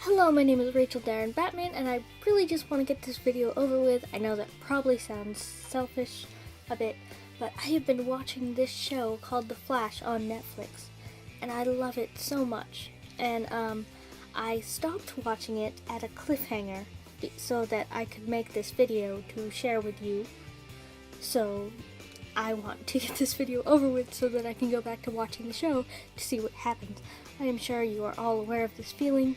Hello, my name is Rachel Darren Batman, and I really just want to get this video over with. I know that probably sounds selfish a bit, but I have been watching this show called The Flash on Netflix, and I love it so much. And I stopped watching it at a cliffhanger so that I could make this video to share with you. So I want to get this video over with so that I can go back to watching the show to see what happens. I am sure you are all aware of this feeling.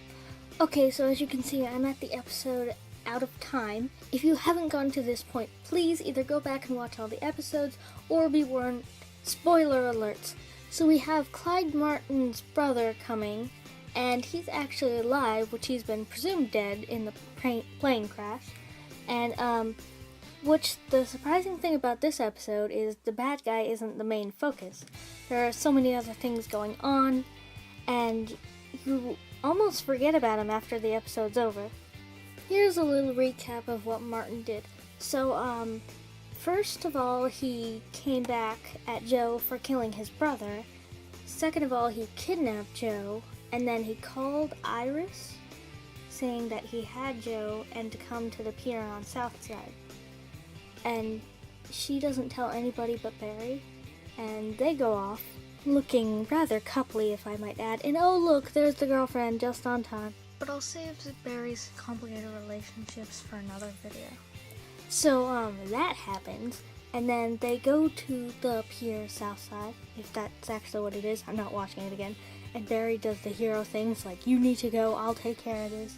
Okay, so as you can see, I'm at the episode Out of Time. If you haven't gotten to this point, please either go back and watch all the episodes or be warned, spoiler alerts. So we have Clyde Martin's brother coming, and he's actually alive, which he's been presumed dead in the plane crash. And which the surprising thing about this episode is the bad guy isn't the main focus. There are so many other things going on, and you almost forget about him after the episode's over. Here's a little recap of what Martin did. So, first of all, he came back at Joe for killing his brother. Second of all, he kidnapped Joe, and then he called Iris, saying that he had Joe and to come to the pier on Southside. And she doesn't tell anybody but Barry, and they go off, looking rather coupley, if I might add. And oh look, there's the girlfriend, just on time. But I'll save Barry's complicated relationships for another video. So, that happens, and then they go to the pier Southside, if that's actually what it is. I'm not watching it again. And Barry does the hero things like, you need to go, I'll take care of this.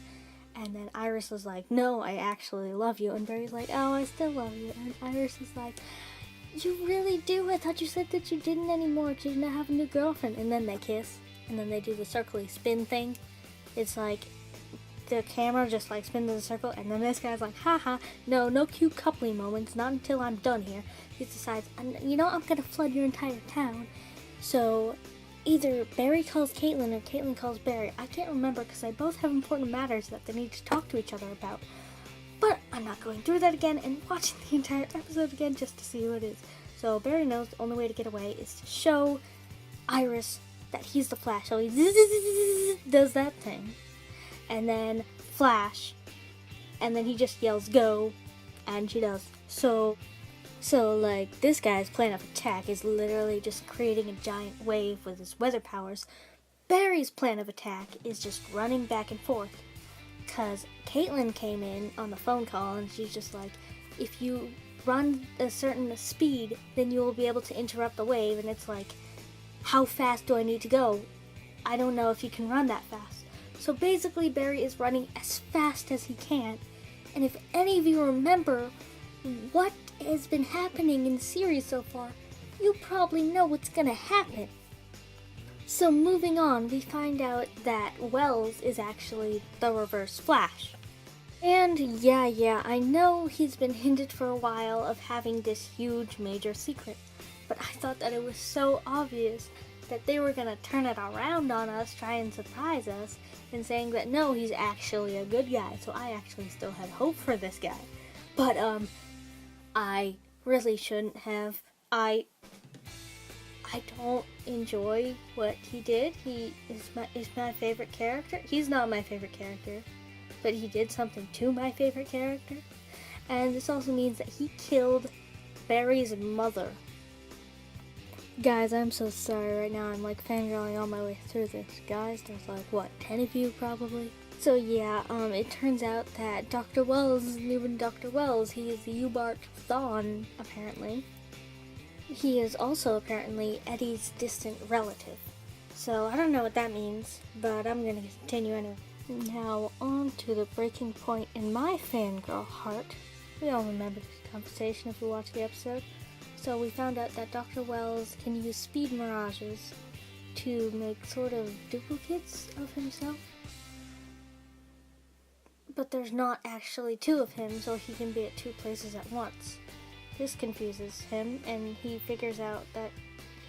And then Iris is like, no, I actually love you. And Barry's like, oh, I still love you. And Iris is like, you really do? I thought you said that you didn't anymore because you now have a new girlfriend. And then they kiss, and then they do the circly spin thing. It's like the camera just like spins in a circle, and then this guy's like, haha, no cute coupley moments, not until I'm done here. He decides, you know, I'm gonna flood your entire town. So either Barry calls Caitlin or Caitlin calls Barry. I can't remember because they both have important matters that they need to talk to each other about. But I'm not going through that again and watching the entire episode again just to see who it is. So Barry knows the only way to get away is to show Iris that he's the Flash. So he does that thing. And then Flash. And then he just yells, go. And she does. So like, this guy's plan of attack is literally just creating a giant wave with his weather powers. Barry's plan of attack is just running back and forth. Because Caitlin came in on the phone call, and she's just like, if you run a certain speed, then you will be able to interrupt the wave. And it's like, how fast do I need to go? I don't know if you can run that fast. So basically, Barry is running as fast as he can. And if any of you remember what has been happening in the series so far, you probably know what's gonna happen. So moving on, we find out that Wells is actually the Reverse Flash. And yeah, I know he's been hinted for a while of having this huge major secret, but I thought that it was so obvious that they were gonna turn it around on us, try and surprise us, and saying that no, he's actually a good guy. So I actually still had hope for this guy. But I really shouldn't have. I don't enjoy what he did. He is my favorite character. He's not my favorite character, but he did something to my favorite character. And this also means that he killed Barry's mother. Guys, I'm so sorry right now. I'm like fangirling all my way through this. Guys, there's like, what, 10 of you probably? So yeah, it turns out that Dr. Wells isn't even Dr. Wells. He is Eobard Thawne, apparently. He is also apparently Eddie's distant relative. So I don't know what that means, but I'm gonna continue anyway. Now on to the breaking point in my fangirl heart. We all remember this conversation if we watch the episode. So we found out that Dr. Wells can use speed mirages to make sort of duplicates of himself. But there's not actually two of him, so he can be at two places at once. This confuses him, and he figures out that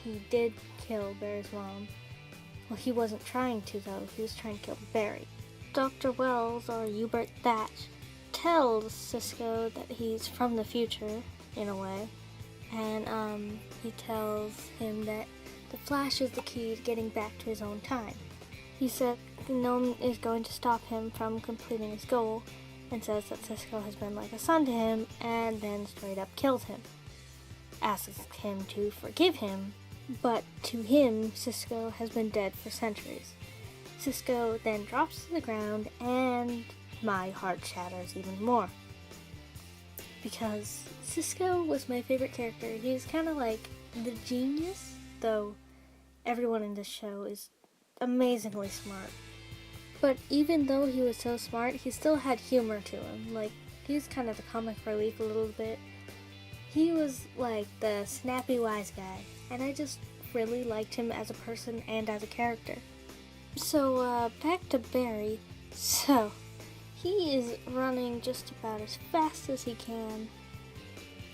he did kill Barry's mom. Well, he wasn't trying to, though. He was trying to kill Barry. Dr. Wells, or Hubert Thatch, tells Cisco that he's from the future, in a way. And he tells him that the Flash is the key to getting back to his own time. He said no one is going to stop him from completing his goal, and says that Cisco has been like a son to him, and then straight up kills him. Asks him to forgive him, but to him, Cisco has been dead for centuries. Cisco then drops to the ground, and my heart shatters even more. Because Cisco was my favorite character. He's kind of like the genius, though everyone in this show is amazingly smart. But even though he was so smart, he still had humor to him. Like, he was kind of the comic relief a little bit. He was like the snappy wise guy, and I just really liked him as a person and as a character. So, back to Barry. So, he is running just about as fast as he can.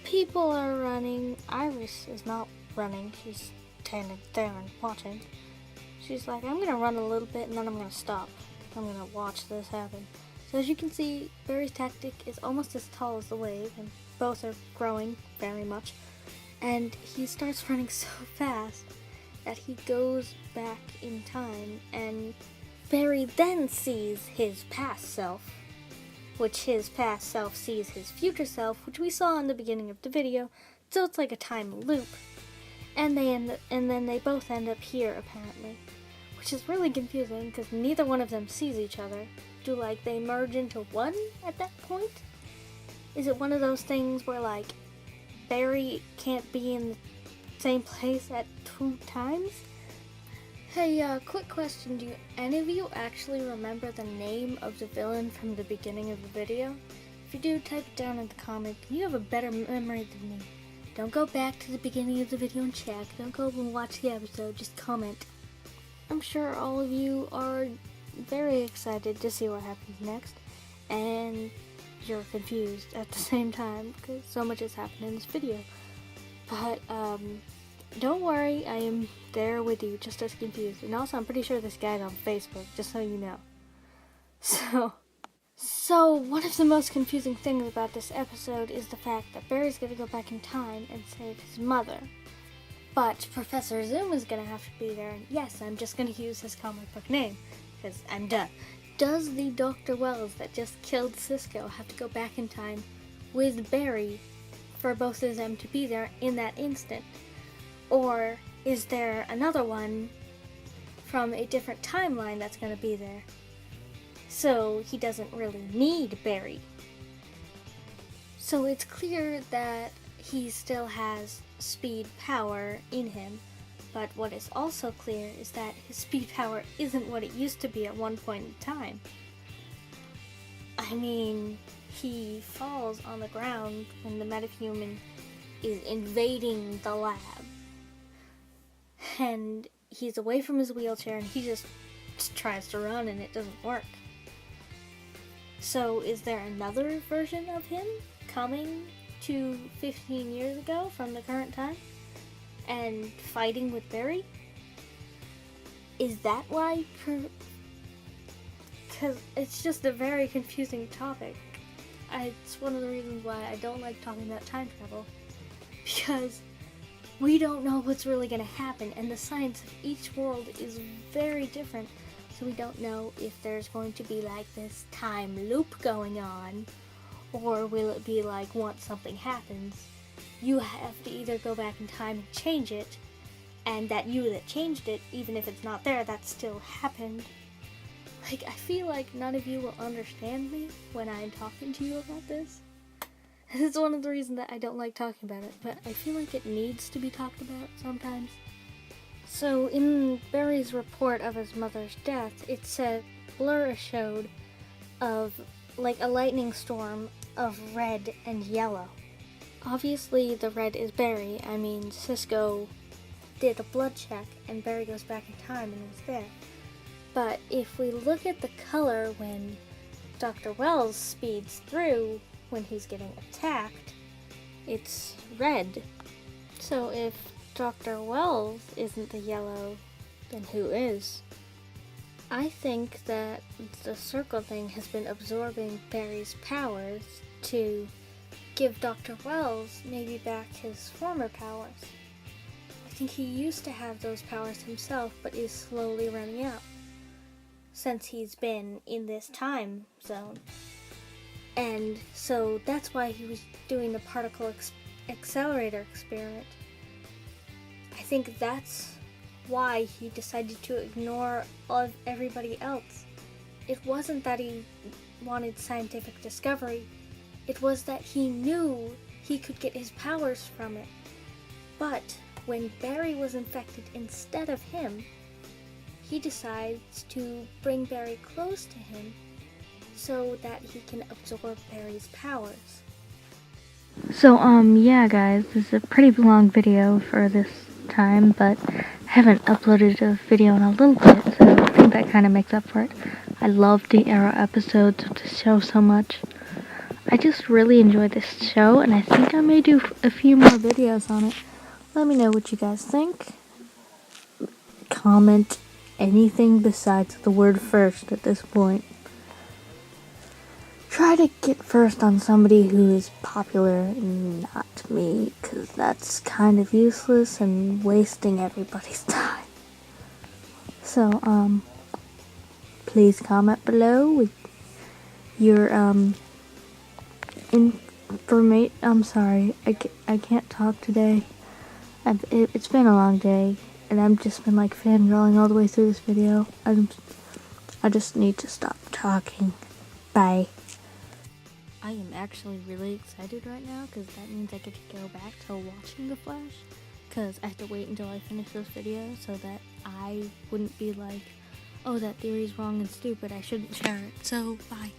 People are running. Iris is not running. She's standing there and watching. She's like, I'm gonna run a little bit and then I'm gonna stop. I'm gonna watch this happen. So as you can see, Barry's tactic is almost as tall as the wave, and both are growing very much. And he starts running so fast that he goes back in time, and Barry then sees his past self, which his past self sees his future self, which we saw in the beginning of the video, so it's like a time loop. And then they both end up here, apparently. Which is really confusing, because neither one of them sees each other. Do, like, they merge into one at that point? Is it one of those things where, like, Barry can't be in the same place at 2 times? Hey, quick question. Do any of you actually remember the name of the villain from the beginning of the video? If you do, type it down in the comment. You have a better memory than me. Don't go back to the beginning of the video and check. Don't go and watch the episode. Just comment. I'm sure all of you are very excited to see what happens next, and you're confused at the same time because so much has happened in this video. But don't worry, I am there with you, just as confused. And also, I'm pretty sure this guy's on Facebook, just so you know. So one of the most confusing things about this episode is the fact that Barry's gonna go back in time and save his mother. But Professor Zoom is gonna have to be there, and yes, I'm just gonna use his comic book name, because I'm done. Does the Dr. Wells that just killed Cisco have to go back in time with Barry for both of them to be there in that instant? Or is there another one from a different timeline that's gonna be there? So he doesn't really need Barry. So it's clear that he still has speed power in him, but what is also clear is that his speed power isn't what it used to be at one point in time. I mean, he falls on the ground when the metahuman is invading the lab, and he's away from his wheelchair and he just tries to run and it doesn't work. So is there another version of him coming to 15 years ago from the current time and fighting with Barry? Is that why? Because it's just a very confusing topic. It's one of the reasons why I don't like talking about time travel, because we don't know what's really going to happen, and the science of each world is very different. So we don't know if there's going to be like this time loop going on, or will it be like once something happens, you have to either go back in time and change it, and that you that changed it, even if it's not there, that still happened. Like, I feel like none of you will understand me when I'm talking to you about this. It's one of the reasons that I don't like talking about it, but I feel like it needs to be talked about sometimes. So in Barry's report of his mother's death, it said blur showed of like a lightning storm of red and yellow. Obviously the red is Barry. I mean, Cisco did a blood check and Barry goes back in time and was there. But if we look at the color when Dr. Wells speeds through when he's getting attacked, it's red. So if Dr. Wells isn't the yellow, then who is? I think that the circle thing has been absorbing Barry's powers to give Dr. Wells maybe back his former powers. I think he used to have those powers himself, but is slowly running out. since he's been in this time zone. And so that's why he was doing the particle accelerator experiment. I think that's why he decided to ignore everybody else. It wasn't that he wanted scientific discovery. It was that he knew he could get his powers from it. But when Barry was infected instead of him, he decides to bring Barry close to him so that he can absorb Barry's powers. So, yeah guys, this is a pretty long video for this time, but I haven't uploaded a video in a little bit, so I think that kind of makes up for it. I love the Arrow episodes of the show so much. I just really enjoy this show, and I think I may do a few more videos on it. Let me know what you guys think. Comment anything besides the word first at this point. Try to get first on somebody who is popular and not me, because that's kind of useless and wasting everybody's time. So, please comment below with your, I'm sorry, I can't talk today. It's been a long day, and I've just been like fangirling all the way through this video. I just need to stop talking. Bye. I am actually really excited right now, because that means I get to go back to watching The Flash, because I have to wait until I finish this video so that I wouldn't be like, oh, that theory's wrong and stupid, I shouldn't share it. So, bye.